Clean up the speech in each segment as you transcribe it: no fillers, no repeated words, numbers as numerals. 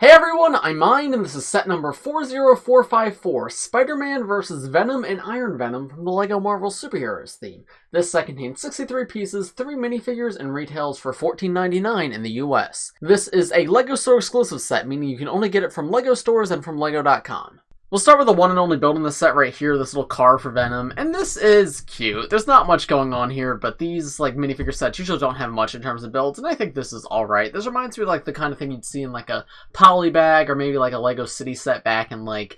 Hey everyone, I'm Mind, and this is set number 40454, Spider-Man vs. Venom and Iron Venom from the LEGO Marvel Superheroes theme. This set contains 63 pieces, 3 minifigures, and retails for $14.99 in the US. This is a LEGO Store exclusive set, meaning you can only get it from LEGO stores and from LEGO.com. We'll start with the one and only build in the set right here, this little car for Venom, and this is cute. There's not much going on here, but these minifigure sets usually don't have much in terms of builds, and I think this is alright. This reminds me of the kind of thing you'd see in a poly bag, or maybe a LEGO City set back in the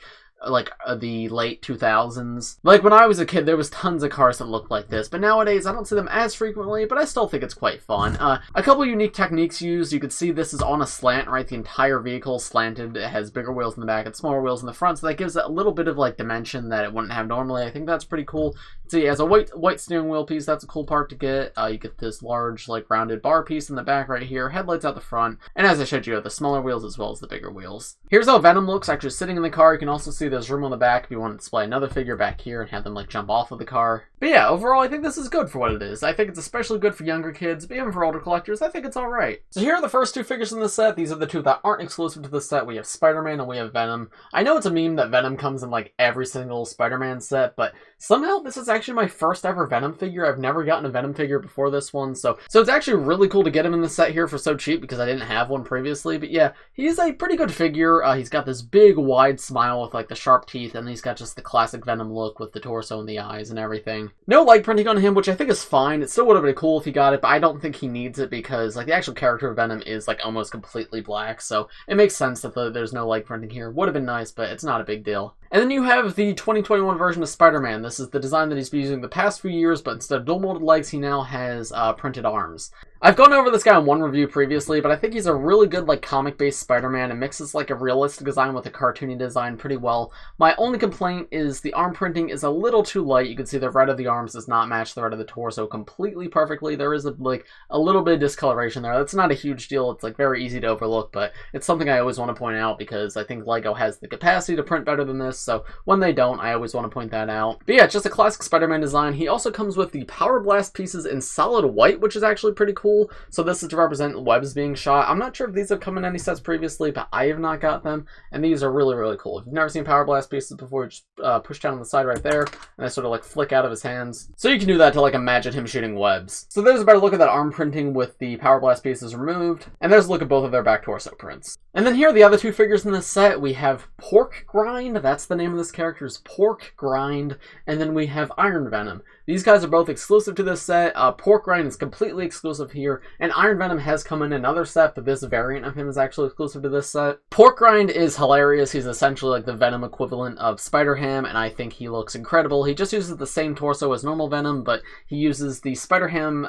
late 2000s. When I was a kid, there was tons of cars that looked like this, but nowadays I don't see them as frequently, but I still think it's quite fun. A couple unique techniques used. You can see this is on a slant, right? The entire vehicle is slanted. It has bigger wheels in the back and smaller wheels in the front, so that gives it a little bit of dimension that it wouldn't have normally. I think that's pretty cool. See, it has a white steering wheel piece. That's a cool part to get. You get this large, rounded bar piece in the back right here. Headlights out the front. And as I showed you, you have the smaller wheels as well as the bigger wheels. Here's how Venom looks actually sitting in the car. You can also see there's room on the back if you want to display another figure back here and have them jump off of the car. But yeah, overall, I think this is good for what it is. I think it's especially good for younger kids, but even for older collectors, I think it's alright. So here are the first two figures in the set. These are the two that aren't exclusive to the set. We have Spider-Man and we have Venom. I know it's a meme that Venom comes in every single Spider-Man set, but somehow this is actually my first ever Venom figure. I've never gotten a Venom figure before this one, so it's actually really cool to get him in the set here for so cheap because I didn't have one previously. But yeah, he's a pretty good figure. He's got this big wide smile with the sharp teeth, and he's got just the classic Venom look with the torso and the eyes and everything. No leg printing on him, which I think is fine. It still would have been cool if he got it, but I don't think he needs it because the actual character of Venom is almost completely black, so it makes sense that there's no leg printing here. Would have been nice, but it's not a big deal. And then you have the 2021 version of Spider-Man. This is the design that he's been using the past few years, but instead of dual molded legs, he now has printed arms. I've gone over this guy in one review previously, but I think he's a really good comic-based Spider-Man and mixes a realistic design with a cartoony design pretty well. My only complaint is the arm printing is a little too light. You can see the red of the arms does not match the red of the torso completely perfectly. There is a little bit of discoloration there. That's not a huge deal. It's very easy to overlook, but it's something I always want to point out because I think LEGO has the capacity to print better than this, so when they don't, I always want to point that out. But yeah, it's just a classic Spider-Man design. He also comes with the Power Blast pieces in solid white, which is actually pretty cool. So this is to represent webs being shot. I'm not sure if these have come in any sets previously, but I have not got them, and these are really, really cool. If you've never seen Power Blast pieces before, you just push down on the side right there, and they sort of flick out of his hands. So you can do that to imagine him shooting webs. So there's a better look at that arm printing with the Power Blast pieces removed, and there's a look at both of their back torso prints. And then here are the other two figures in this set. We have Pork Grind, that's the name of this character, is Pork Grind, and then we have Iron Venom. These guys are both exclusive to this set. Pork Grind is completely exclusive here, and Iron Venom has come in another set, but this variant of him is actually exclusive to this set. Pork Grind is hilarious. He's essentially the Venom equivalent of Spider-Ham, and I think he looks incredible. He just uses the same torso as normal Venom, but he uses the Spider-Ham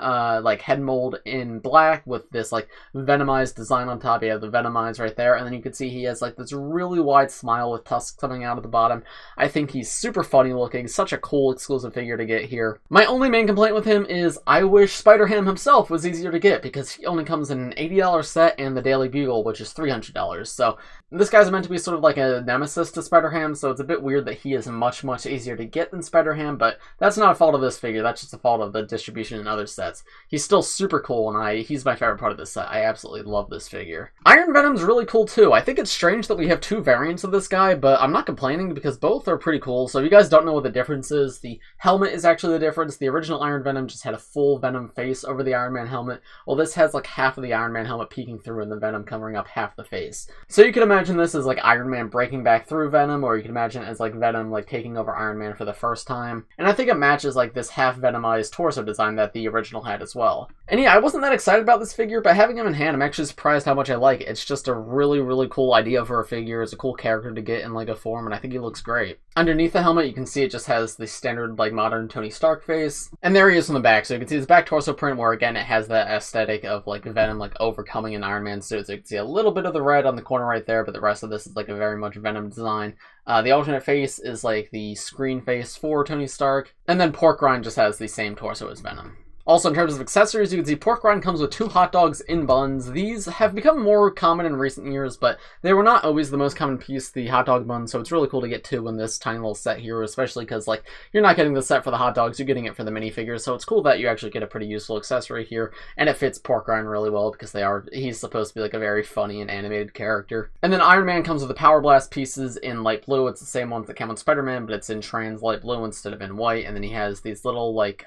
head mold in black with this Venomized design on top. You have the Venom eyes right there, and then you can see he has this really wide smile with tusks coming out of the bottom. I think he's super funny looking, such a cool exclusive figure to get here. My only main complaint with him is I wish Spider-Ham himself was easier to get because he only comes in an $80 set and the Daily Bugle, which is $300. So this guy's meant to be sort of a nemesis to Spider-Ham, so it's a bit weird that he is much, much easier to get than Spider-Ham, but that's not a fault of this figure. That's just a fault of the distribution in other sets. He's still super cool, and he's my favorite part of this set. I absolutely love this figure. Iron Venom's really cool too. I think it's strange that we have two variants of this guy, but I'm not complaining because both are pretty cool. So if you guys don't know what the difference is, the helmet is actually the difference. The original Iron Venom just had a full Venom face over the Iron Man helmet. Well, this has half of the Iron Man helmet peeking through and the Venom covering up half the face. So you can imagine this as Iron Man breaking back through Venom, or you can imagine it as Venom taking over Iron Man for the first time. And I think it matches this half Venomized torso design that the original had as well. And yeah, I wasn't that excited about this figure, but having him in hand, I'm actually surprised how much I like it. It's just a really, really cool idea for a figure. It's a cool character to get in LEGO form, and I think he looks great. Underneath the helmet, you can see it just has the standard modern Tony Stark face. And there he is from the back. So you can see his back torso print where again it has that aesthetic of Venom overcoming an Iron Man suit. So you can see a little bit of the red on the corner right there, but the rest of this is a very much Venom design. The alternate face is the screen face for Tony Stark. And then Pork Rind just has the same torso as Venom. Also, in terms of accessories, you can see pork rind comes with 2 hot dogs in buns. These have become more common in recent years, but they were not always the most common piece, the hot dog bun, so it's really cool to get 2 in this tiny little set here, especially because, like, you're not getting the set for the hot dogs, you're getting it for the minifigures, so it's cool that you actually get a pretty useful accessory here, and it fits pork rind really well because he's supposed to be, like, a very funny and animated character. And then Iron Man comes with the Power Blast pieces in light blue. It's the same ones that came on Spider-Man, but it's in trans light blue instead of in white, and then he has these little, like,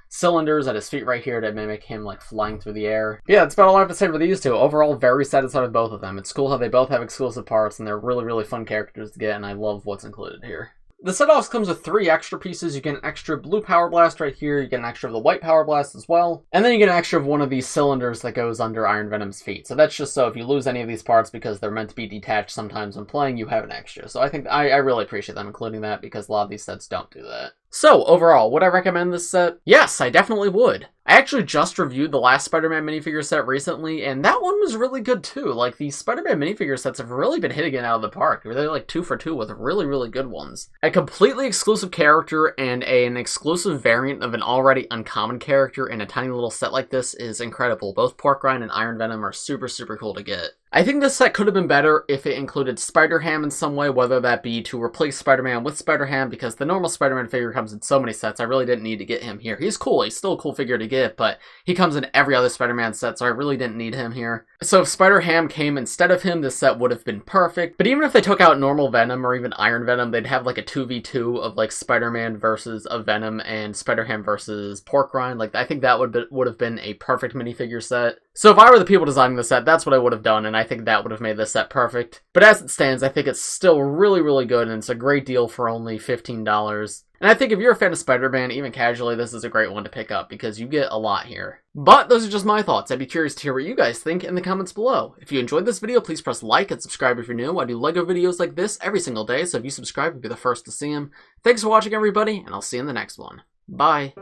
cylinders at his feet right here to mimic him, like, flying through the air. Yeah, that's about all I have to say for these two. Overall, very satisfied with both of them. It's cool how they both have exclusive parts, and they're really, really fun characters to get, and I love what's included here. The set also comes with 3 extra pieces. You get an extra blue Power Blast right here, you get an extra of the white Power Blast as well, and then you get an extra of one of these cylinders that goes under Iron Venom's feet. So that's just so if you lose any of these parts because they're meant to be detached sometimes when playing, you have an extra. So I think I really appreciate them including that because a lot of these sets don't do that. So, overall, would I recommend this set? Yes, I definitely would. I actually just reviewed the last Spider-Man minifigure set recently, and that one was really good too. Like, these Spider-Man minifigure sets have really been hitting it out of the park. They're like 2 for 2 with really, really good ones. A completely exclusive character and an exclusive variant of an already uncommon character in a tiny little set like this is incredible. Both Pork Rind and Iron Venom are super, super cool to get. I think this set could have been better if it included Spider-Ham in some way, whether that be to replace Spider-Man with Spider-Ham, because the normal Spider-Man figure comes in so many sets, I really didn't need to get him here. He's cool, he's still a cool figure to get, but he comes in every other Spider-Man set, so I really didn't need him here. So if Spider-Ham came instead of him, this set would have been perfect, but even if they took out normal Venom or even Iron Venom, they'd have like a 2v2 of like Spider-Man versus a Venom and Spider-Ham versus Pork Rind. Like, I think that would have been a perfect minifigure set. So if I were the people designing the set, that's what I would have done, and I think that would have made this set perfect. But as it stands, I think it's still really, really good, and it's a great deal for only $15. And I think if you're a fan of Spider-Man, even casually, this is a great one to pick up, because you get a lot here. But those are just my thoughts. I'd be curious to hear what you guys think in the comments below. If you enjoyed this video, please press like and subscribe if you're new. I do LEGO videos like this every single day, so if you subscribe, you'll be the first to see them. Thanks for watching, everybody, and I'll see you in the next one. Bye!